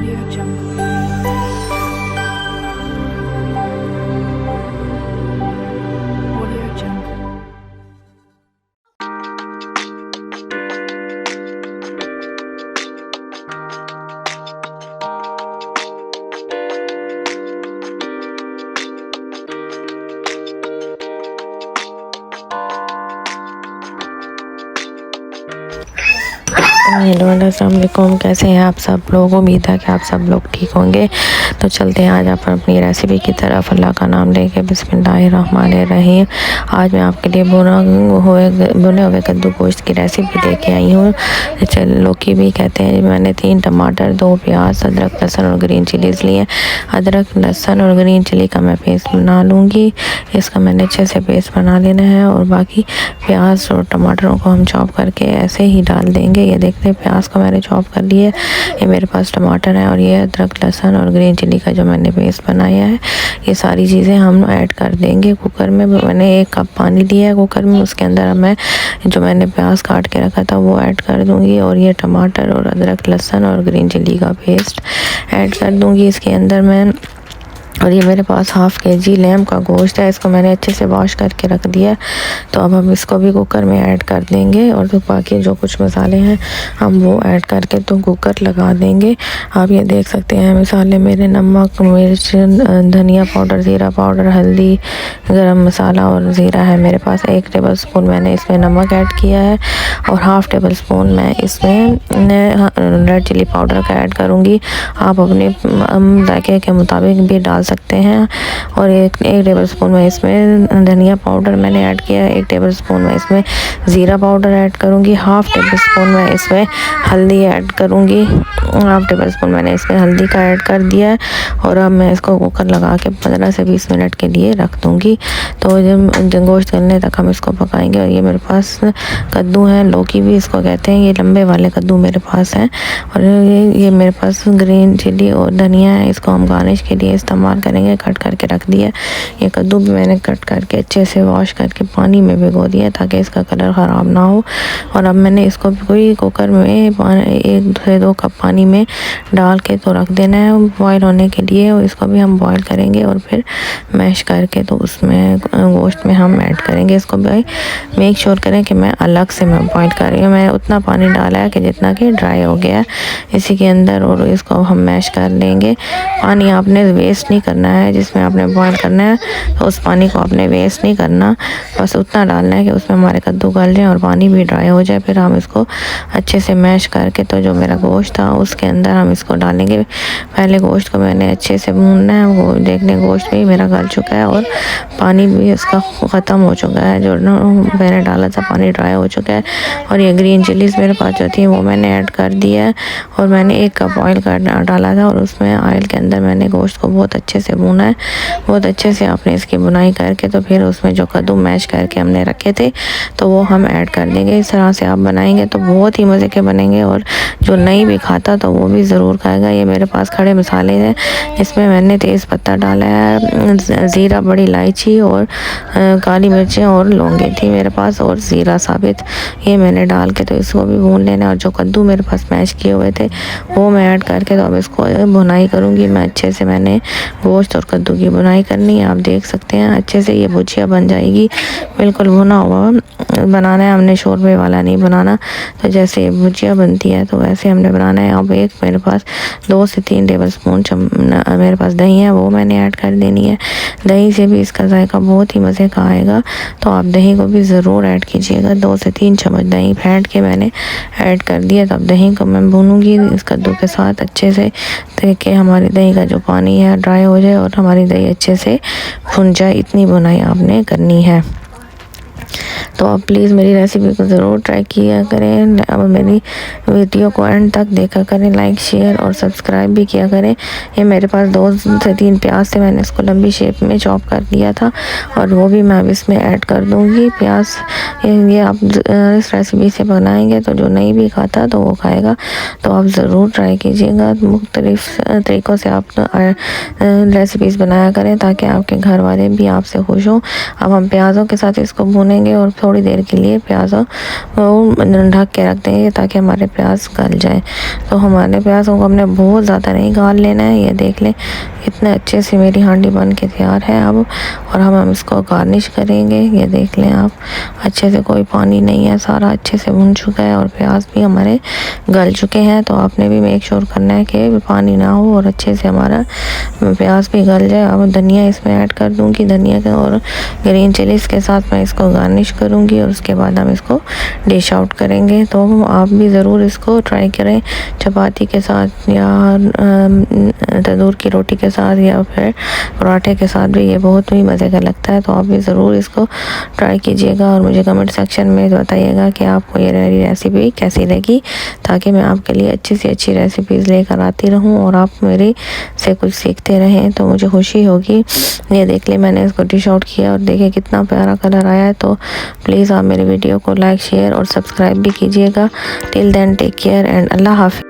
Audio Jungle. Audio Jungle. Hello अस्सलाम वालेकुम, कैसे हैं आप सब लोग। उम्मीद है कि आप सब लोग ठीक होंगे। तो चलते हैं आज आप अपनी रेसिपी की तरफ। अल्लाह का नाम लेके बिस्मिल्लाहिर्रहमानिर्रहीम। आज मैं आपके लिए बुने हुए कद्दू गोश्त की रेसिपी लेके आई हूँ। लौकी भी कहते हैं। मैंने 3 टमाटर, 2 प्याज, अदरक, लहसुन और ग्रीन चिलीज़ लिए। अदरक, लहसुन और ग्रीन चिली का मैं पेस्ट बना लूँगी। इसका मैंने अच्छे से पेस्ट बना लेना है और बाकी प्याज और टमाटरों को हम चॉप करके ऐसे ही डाल देंगे। ये देखते हैं प्याज को मैंने चॉप कर लिया है। ये मेरे पास टमाटर है और ये अदरक, लहसुन और ग्रीन चिली का जो मैंने पेस्ट बनाया है। ये सारी चीज़ें हम ऐड कर देंगे कुकर में। मैंने 1 कप पानी लिया है कुकर में, उसके अंदर मैं जो मैंने प्याज काट के रखा था वो ऐड कर दूँगी और ये टमाटर और अदरक, लहसुन और ग्रीन चिली का पेस्ट ऐड कर दूँगी इसके अंदर मैं। और ये मेरे पास हाफ़ kg लैम का गोश्त है। इसको मैंने अच्छे से वॉश करके रख दिया है। तो अब हम इसको भी कुकर में ऐड कर देंगे और तो बाकी जो कुछ मसाले हैं हम वो ऐड करके तो कुकर लगा देंगे। आप ये देख सकते हैं मसाले मेरे, नमक, मिर्च, धनिया पाउडर, ज़ीरा पाउडर, हल्दी, गरम मसाला और ज़ीरा है मेरे पास। 1 टेबल स्पून मैंने इसमें नमक ऐड किया है और हाफ़ टेबल स्पून मैं इसमें रेड चिली पाउडर का ऐड करूँगी। आप अपने जायके के मुताबिक भी डाल सकते हैं। और एक टेबल स्पून में इसमें धनिया पाउडर मैंने ऐड किया है। 1 टेबल स्पून में इसमें ज़ीरा पाउडर ऐड करूँगी। हाफ़ टेबल स्पून में इसमें हल्दी ऐड करूँगी। हाफ़ टेबल स्पून मैंने इसमें हल्दी का ऐड कर दिया है। और अब मैं इसको कुकर लगा के 15 से 20 मिनट के लिए रख दूँगी। तो जब गोश्त गलने तक हम इसको पकाएंगे। और ये मेरे पास कद्दू हैं, लौकी भी इसको कहते हैं। ये लंबे वाले कद्दू मेरे पास हैं। और ये मेरे पास ग्रीन चिली और धनिया है, इसको हम गार्निश के लिए इस्तेमाल करेंगे। कट करके रख दिया। ये कद्दू भी मैंने कट करके अच्छे से वॉश करके पानी में भिगो दिया ताकि इसका कलर ख़राब ना हो। और अब मैंने इसको भी कुकर में 1 से 2 कप पानी में डाल के तो रख देना है बॉयल होने के लिए। और इसको भी हम बॉयल करेंगे और फिर मैश करके तो उसमें गोश्त में हम ऐड करेंगे। इसको भी मेक श्योर करें कि मैं अलग से बॉयल कर रही हूँ। मैं उतना पानी डाला है कि जितना कि ड्राई हो गया है इसी के अंदर। और इसको हम मैश कर लेंगे। पानी आपने वेस्ट नहीं करना है, जिसमें आपने बॉयल करना है तो उस पानी को आपने वेस्ट नहीं करना। बस उतना डालना है कि उसमें हमारे कद्दू गल जाए और पानी भी ड्राई हो जाए। फिर हम इसको अच्छे से मैश करके तो जो मेरा गोश्त था उसके अंदर हम इसको डालेंगे। पहले गोश्त को मैंने अच्छे से भूनना है। वो देखने गोश्त भी मेरा गल चुका है और पानी भी इसका ख़त्म हो चुका है। जो मैंने डाला था पानी ड्राई हो चुका है। और ये ग्रीन चिलीज़ मेरे पास जो थी वो मैंने ऐड कर दिया है। और मैंने 1 कप ऑयल डाला था और उसमें ऑयल के अंदर मैंने गोश्त को बहुत अच्छे से भूना है। बहुत अच्छे से आपने इसकी बुनाई करके तो फिर उसमें जो कद्दू मैश करके हमने रखे थे तो वो हम ऐड कर देंगे। इस तरह से आप बनाएंगे तो बहुत ही मज़े के बनेंगे और जो नहीं भी खाता तो वो भी ज़रूर खाएगा। ये मेरे पास खड़े मसाले हैं। इसमें मैंने तेज़ पत्ता डाला है, ज़ीरा, बड़ी इलायची और काली मिर्चें और लौंगे थी मेरे पास और ज़ीरा साबित। ये मैंने डाल के तो इसको भी भून लेना। और जो कद्दू मेरे पास मैश किए हुए थे वो मैं ऐड करके तो अब इसको भुनाई करूँगी मैं अच्छे से। मैंने गोश्त और कद्दू की बुनाई करनी है। आप देख सकते हैं अच्छे से ये भुजिया बन जाएगी। बिल्कुल भुना हुआ बनाना है हमने, शोरबे वाला नहीं बनाना। तो जैसे भुजिया बनती है तो वैसे हमने बनाना है। अब मेरे पास 2 से 3 टेबल स्पून मेरे पास दही है, वो मैंने ऐड कर देनी है। दही से भी इसका जायका बहुत ही मज़े का आएगा। तो आप दही को भी ज़रूर ऐड कीजिएगा। 2 से 3 चम्मच दही फेंट के मैंने ऐड कर दिया। तो अब दही को मैं भूनूंगी इस कद्दू के साथ अच्छे से ताकि हमारी दही का जो पानी है ड्राई हो जाए और हमारी दही अच्छे से भुन जाए। इतनी बुनाई आपने करनी है। तो आप प्लीज़ मेरी रेसिपी को ज़रूर ट्राई किया करें। अब मेरी वीडियो को एंड तक देखा करें, लाइक, शेयर और सब्सक्राइब भी किया करें। ये मेरे पास 2 से 3 प्याज थे, मैंने इसको लंबी शेप में चॉप कर दिया था और वो भी मैं अब इसमें ऐड कर दूँगी। प्याज ये आप इस रेसिपी से बनाएंगे तो जो नहीं भी खाता तो वो खाएगा। तो आप ज़रूर ट्राई कीजिएगा। मुख्तलिफ़ तरीक़ों से आप रेसिपीज़ बनाया करें ताकि आपके घर वाले भी आपसे खुश हों। अब हम प्याज़ों के साथ इसको भूनेंगे। जाएंगे और थोड़ी देर के लिए प्याज को ढक के रख देंगे ताकि हमारे प्याज गल जाए। तो हमारे प्याज़ों को हमने बहुत ज़्यादा नहीं गाल लेना है। ये देख लें इतने अच्छे से मेरी हांडी बन के तैयार है अब, और हम इसको गार्निश करेंगे। ये देख लें आप, अच्छे से कोई पानी नहीं है, सारा अच्छे से भुन चुका है और प्याज भी हमारे गल चुके हैं। तो आपने भी मेक श्योर करना है कि पानी ना हो और अच्छे से हमारा प्याज भी गल जाए। अब धनिया इसमें ऐड कर दूंगी, धनिया के और ग्रीन चिलीज़ के साथ मैं इसको गार्निश करूंगी और उसके बाद हम इसको डिश आउट करेंगे। तो आप भी ज़रूर इसको ट्राई करें, चपाती के साथ या तंदूर की रोटी के साथ या फिर पराठे के साथ भी ये बहुत ही मज़े का लगता है। तो आप भी ज़रूर इसको ट्राई कीजिएगा और मुझे कमेंट सेक्शन में बताइएगा कि आपको ये मेरी रेसिपी कैसी लगी, ताकि मैं आपके लिए अच्छी से अच्छी रेसिपीज़ लेकर आती रहूं और आप मेरी से कुछ सीखते रहें, तो मुझे खुशी होगी। ये देख ले मैंने इसको डिश आउट किया और देखिए कितना प्यारा कलर आया है। तो प्लीज़ आप मेरे वीडियो को लाइक, शेयर और सब्सक्राइब भी कीजिएगा। Till then take care and अल्लाह हाफ़िज़।